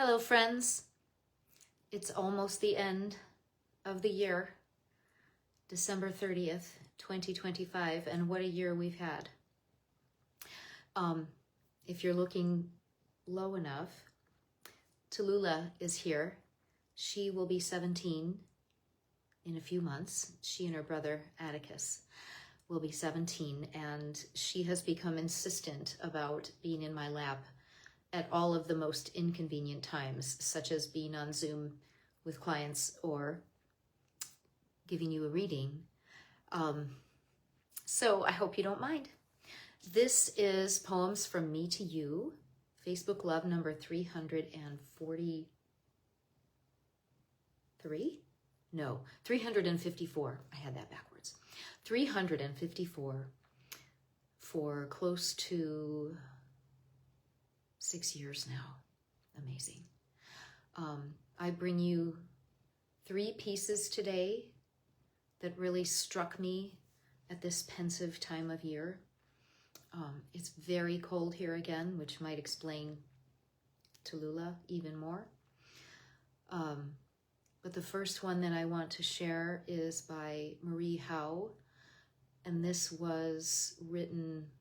Hello, friends. It's almost the end of the year, December 30th, 2025, and what a year we've had. If you're looking low enough, Tallulah is here. She will be 17 in a few months. She and her brother, Atticus, will be 17, and she has become insistent about being in my lap at all of the most inconvenient times, such as being on Zoom with clients or giving you a reading. So I hope you don't mind. This is Poems from Me to You, Facebook Love number 343? No, 354. I had that backwards. 354 for close to 6 years now. Amazing. I bring you 3 pieces today that really struck me at this pensive time of year. It's very cold here again, which might explain Tallulah even more. But the first one that I want to share is by Howe, and this was written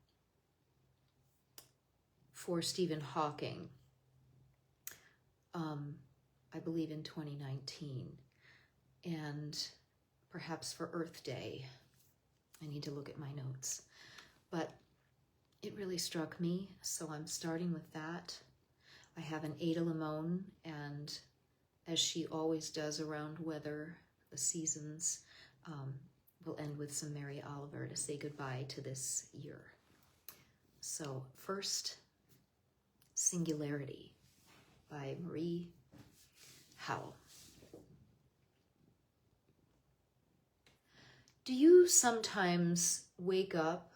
for Stephen Hawking, I believe in 2019, and perhaps for Earth Day. I need to look at my notes, but it really struck me, so I'm starting with that. I have an Ada Limon, and as she always does around weather, the seasons, we'll end with some Mary Oliver to say goodbye to this year. So first, Singularity by Howe. Do you sometimes wake up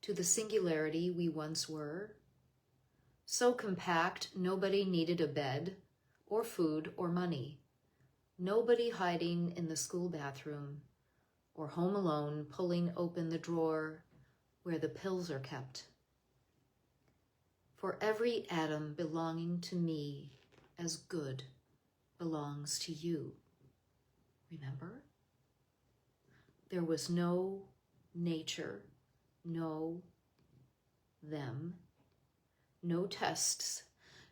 to the singularity we once were? So compact, nobody needed a bed or food or money. Nobody hiding in the school bathroom or home alone pulling open the drawer where the pills are kept. For every atom belonging to me as good belongs to you. Remember? There was no nature, no them, no tests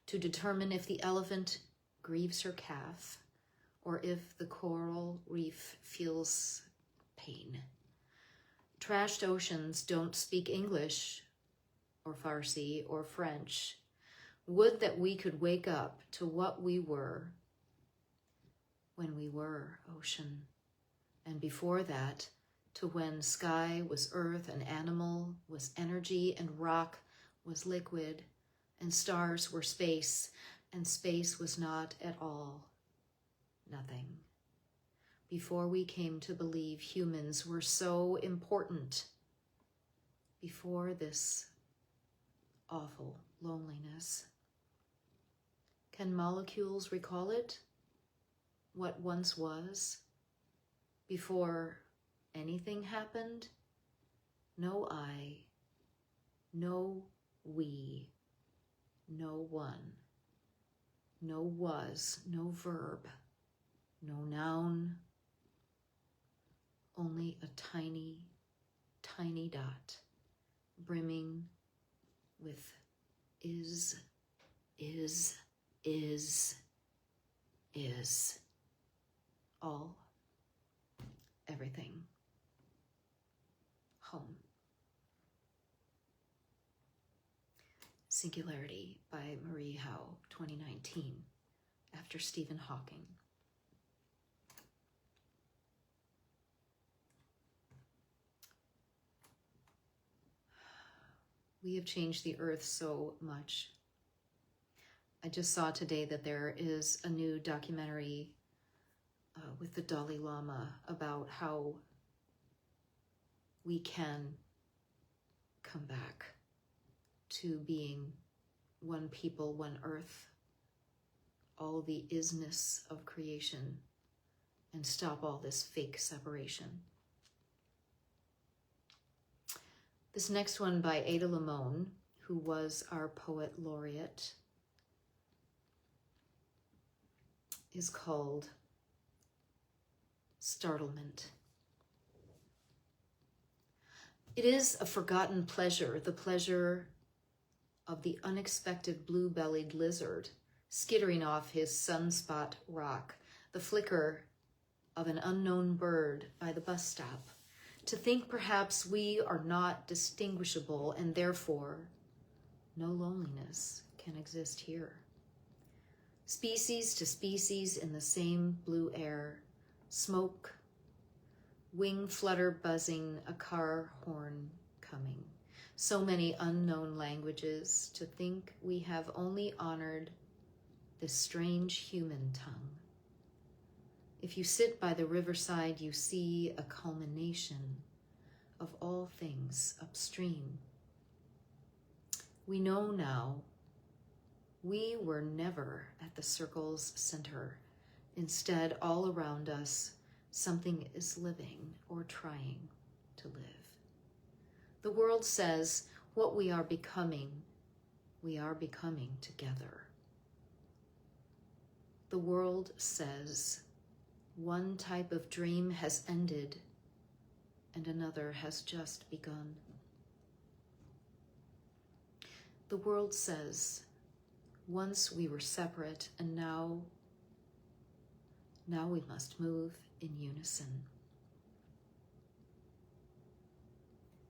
to determine if the elephant grieves her calf or if the coral reef feels pain. Trashed oceans don't speak English or Farsi or French. Would that we could wake up to what we were when we were ocean, and before that to when sky was earth and animal was energy and rock was liquid and stars were space and space was not at all nothing. Before we came to believe humans were so important, before this awful loneliness. Can molecules recall it? What once was? Before anything happened? No I, no we, no one, no was, no verb, no noun, only a tiny, tiny dot brimming with is, all, everything, home. Singularity by Howe, 2019, after Stephen Hawking. We have changed the earth so much. I just saw today that there is a new documentary with the Dalai Lama about how we can come back to being one people, one earth, all the isness of creation, and stop all this fake separation. This next one by Ada Limon, who was our poet laureate. is called Startlement. It is a forgotten pleasure, the pleasure of the unexpected blue-bellied lizard skittering off his sunspot rock, the flicker of an unknown bird by the bus stop, to think perhaps we are not distinguishable and therefore no loneliness can exist here. Species to species in the same blue air, smoke, wing flutter buzzing, a car horn coming. So many unknown languages, to think we have only honored this strange human tongue. If you sit by the riverside, you see a culmination of all things upstream. We know now we were never at the circle's center. Instead, all around us, something is living or trying to live. The world says what we are becoming together. The world says one type of dream has ended and another has just begun. The world says once we were separate and now we must move in unison.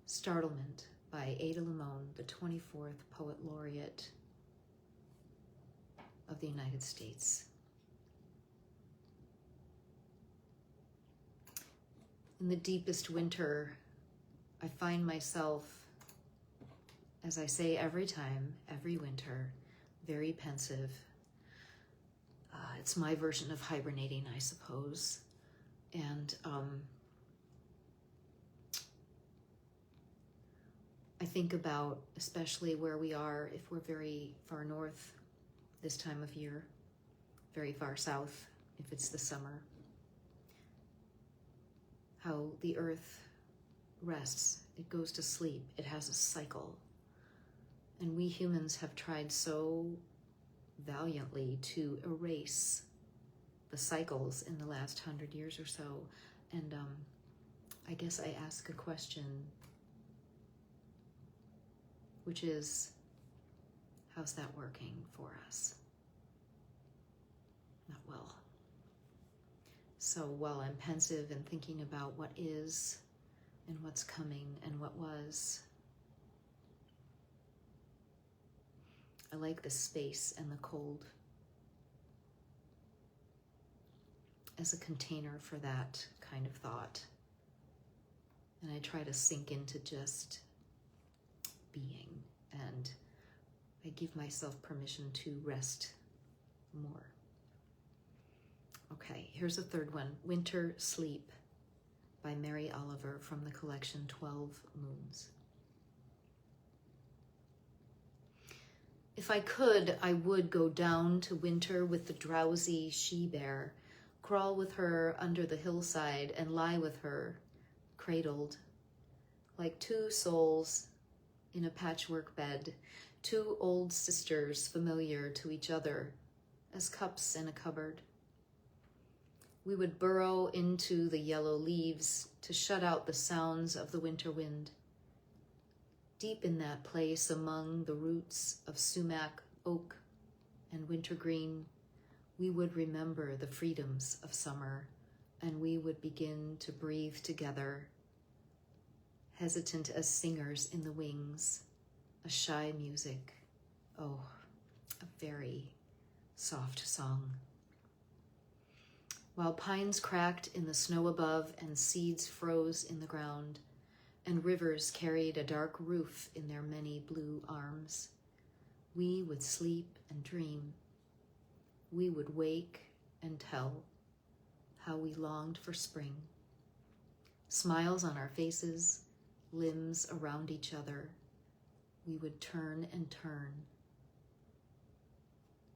Startlement by Ada Limon, the 24th Poet Laureate of the United States. In the deepest winter, I find myself, as I say every time, every winter, very pensive. It's my version of hibernating, I suppose. And I think about, especially where we are, if we're very far north this time of year, very far south if it's the summer, how the earth rests, it goes to sleep, it has a cycle. And we humans have tried so valiantly to erase the cycles in the last 100 years or so. And I guess I ask a question, which is, how's that working for us? Not well. So while I'm pensive and thinking about what is and what's coming and what was, I like the space and the cold as a container for that kind of thought. And I try to sink into just being, and I give myself permission to rest more. Okay, here's a third one, Winter Sleep by Mary Oliver from the collection 12 Moons. If I could, I would go down to winter with the drowsy she-bear, crawl with her under the hillside and lie with her, cradled, like two souls in a patchwork bed, two old sisters familiar to each other as cups in a cupboard. We would burrow into the yellow leaves to shut out the sounds of the winter wind. Deep in that place among the roots of sumac, oak, and wintergreen, we would remember the freedoms of summer, and we would begin to breathe together, hesitant as singers in the wings, a shy music, oh, a very soft song. While pines cracked in the snow above and seeds froze in the ground, and rivers carried a dark roof in their many blue arms, we would sleep and dream. We would wake and tell how we longed for spring. Smiles on our faces, limbs around each other, we would turn and turn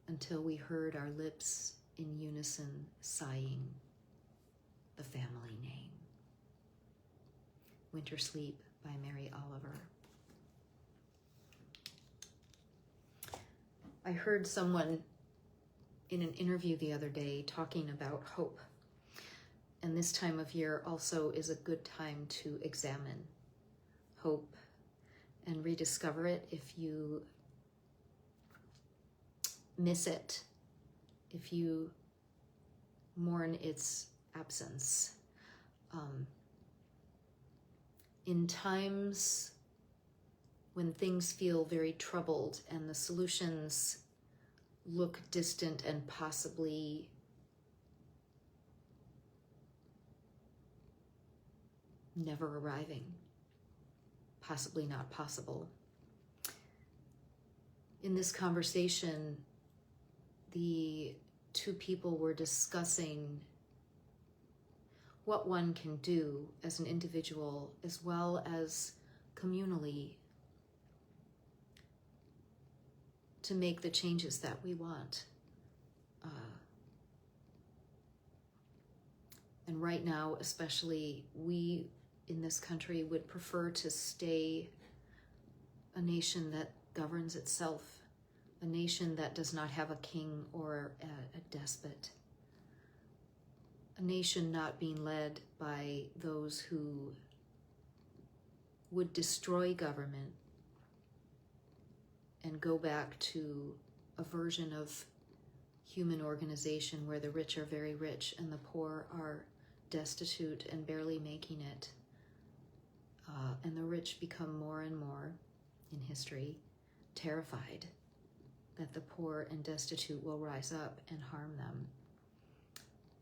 until we heard our lips in unison sighing the family name. Winter Sleep by Mary Oliver. I heard someone in an interview the other day talking about hope. And this time of year also is a good time to examine hope and rediscover it if you miss it, if you mourn its absence. In times when things feel very troubled and the solutions look distant and possibly never arriving, possibly not possible. In this conversation, the two people were discussing what one can do as an individual as well as communally to make the changes that we want. And right now, especially, we in this country would prefer to stay a nation that governs itself, a nation that does not have a king or a despot, a nation not being led by those who would destroy government and go back to a version of human organization where the rich are very rich and the poor are destitute and barely making it. And the rich become more and more, in history, terrified that the poor and destitute will rise up and harm them.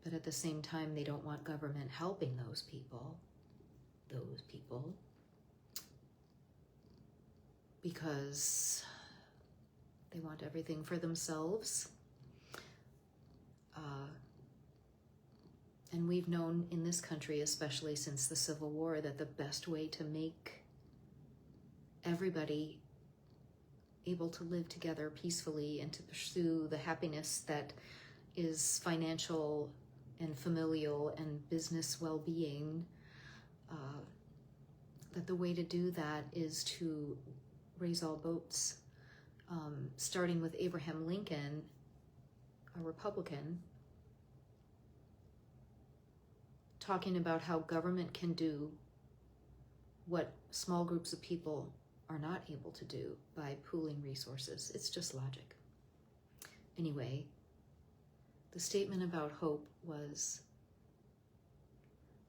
But at the same time, they don't want government helping those people, because they want everything for themselves. And we've known in this country, especially since the Civil War, that the best way to make everybody able to live together peacefully and to pursue the happiness that is financial and familial and business well-being, that the way to do that is to raise all boats, starting with Abraham Lincoln, a Republican, talking about how government can do what small groups of people are not able to do by pooling resources. It's just logic. Anyway, the statement about hope was,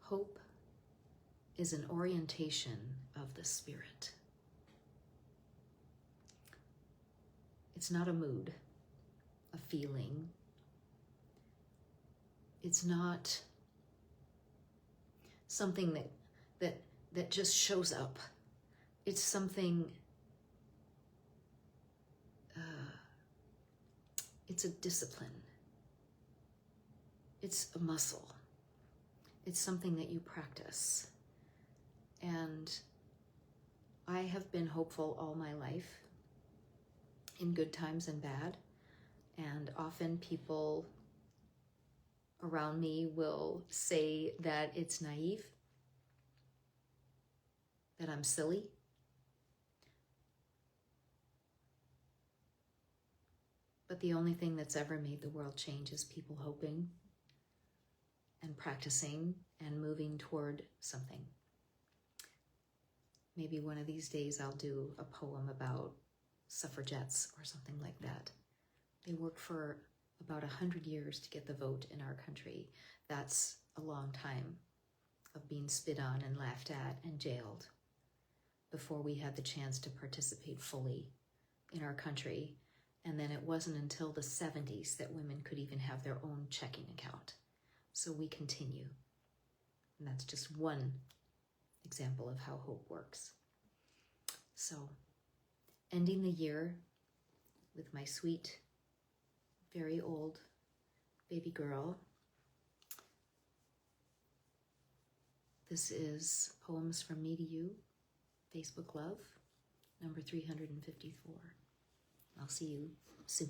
hope is an orientation of the spirit. It's not a mood, a feeling. It's not something that just shows up. It's something, it's a discipline. It's a muscle. It's something that you practice. And I have been hopeful all my life, in good times and bad. And often people around me will say that it's naive, that I'm silly. But the only thing that's ever made the world change is people hoping and practicing and moving toward something. Maybe one of these days I'll do a poem about suffragettes or something like that. They worked for about 100 years to get the vote in our country. That's a long time of being spit on and laughed at and jailed before we had the chance to participate fully in our country. And then it wasn't until the 70s that women could even have their own checking account. So we continue. And that's just one example of how hope works. So, ending the year with my sweet, very old baby girl. This is Poems from Me to You, Facebook Love, number 354. I'll see you soon.